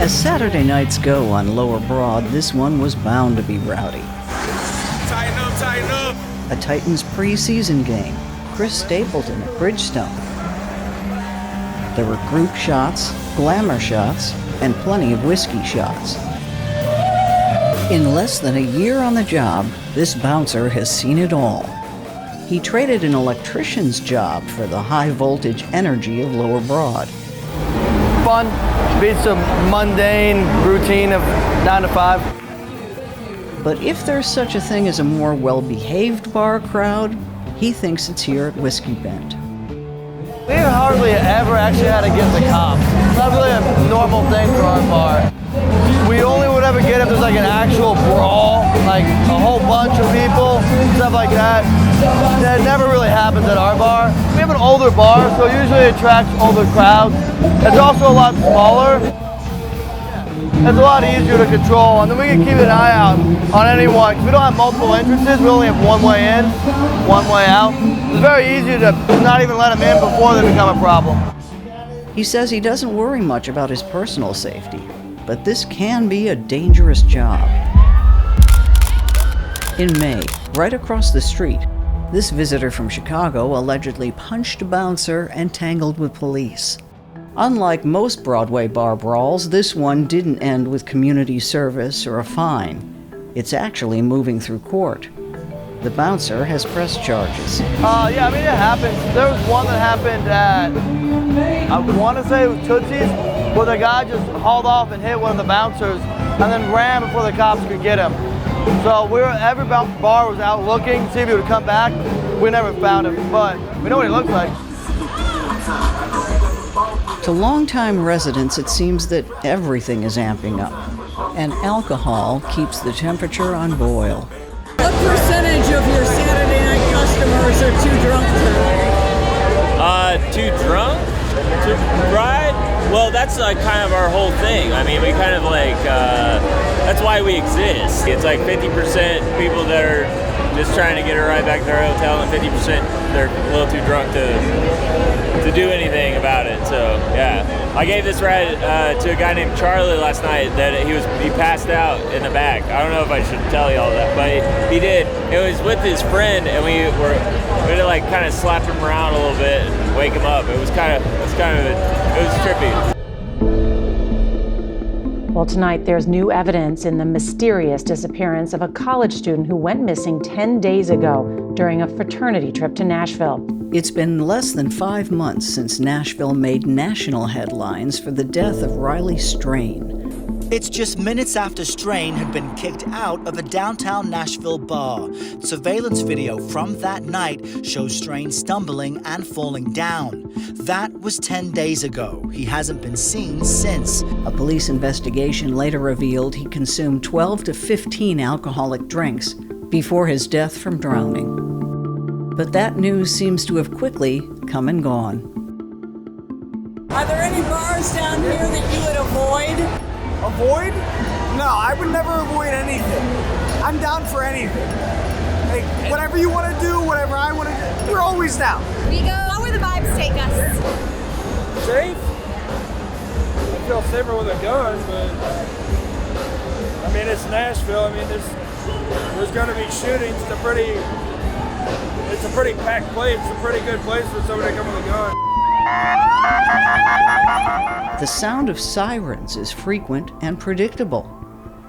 As Saturday nights go on Lower Broad, this one was bound to be rowdy. Tighten up, tighten up. A Titans preseason game, Chris Stapleton at Bridgestone. There were group shots, glamour shots, and plenty of whiskey shots. In less than a year on the job, this bouncer has seen it all. He traded an electrician's job for the high-voltage energy of Lower Broad. Fun, beats some mundane routine of 9 to 5. But if there's such a thing as a more well-behaved bar crowd, he thinks it's here at Whiskey Bend. We hardly ever actually had to get the cops. It's not really a normal thing for our bar. We only would ever get if there's like an actual brawl, like a whole bunch of people, stuff like that. That never really happens at our bar. We have an older bar, so it usually attracts older crowds. It's also a lot smaller. It's a lot easier to control, and then we can keep an eye out on anyone. We don't have multiple entrances, we only have one way in, one way out. It's very easy to not even let them in before they become a problem. He says he doesn't worry much about his personal safety, but this can be a dangerous job. In May, right across the street, this visitor from Chicago allegedly punched a bouncer and tangled with police. Unlike most Broadway bar brawls, this one didn't end with community service or a fine. It's actually moving through court. The bouncer has pressed charges. Yeah, I mean, it happens. There was one that happened at, I want to say it was Tootsie's, where the guy just hauled off and hit one of the bouncers and then ran before the cops could get him. So every bar was out looking to see if he would come back. We never found him, but we know what he looks like. To longtime residents, it seems that everything is amping up, and alcohol keeps the temperature on boil. What percentage of your Saturday night customers are too drunk tonight? Too drunk to ride? Well, that's like kind of our whole thing. I mean, we kind of like, that's why we exist. It's like 50% people that are just trying to get a ride back to their hotel, and 50% they're a little too drunk to do anything about it. So yeah, I gave this ride to a guy named Charlie last night that he passed out in the back. I don't know if I should tell you all that, but he did. It was with his friend, and we had to like kind of slap him around a little bit and wake him up. It was trippy. Well, tonight there's new evidence in the mysterious disappearance of a college student who went missing 10 days ago during a fraternity trip to Nashville. It's been less than 5 months since Nashville made national headlines for the death of Riley Strain. It's just minutes after Strain had been kicked out of a downtown Nashville bar. Surveillance video from that night shows Strain stumbling and falling down. That was 10 days ago. He hasn't been seen since. A police investigation later revealed he consumed 12 to 15 alcoholic drinks before his death from drowning. But that news seems to have quickly come and gone. Are there any bars down here that you would avoid? Avoid? No, I would never avoid anything. I'm down for anything. Like, whatever you want to do, whatever I want to do, we're always down. We go where the vibes take us. Safe? I feel safer with a gun, but I mean, it's Nashville. I mean, there's going to be shootings. It's a pretty packed place. It's a pretty good place for somebody to come with a gun. The sound of sirens is frequent and predictable.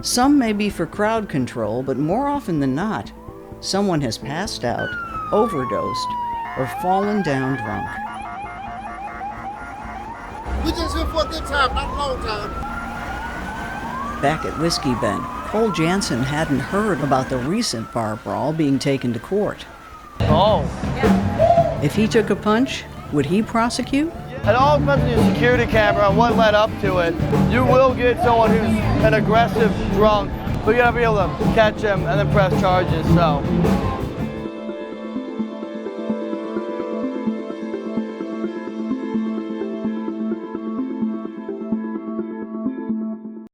Some may be for crowd control, but more often than not, someone has passed out, overdosed, or fallen down drunk. We just here for a good time, not a long time. Back at Whiskey Bend, Cole Jansen hadn't heard about the recent bar brawl being taken to court. Oh. If he took a punch, would he prosecute? It all depends on your security camera and what led up to it. You will get someone who's an aggressive drunk, but you gotta be able to catch him and then press charges, so.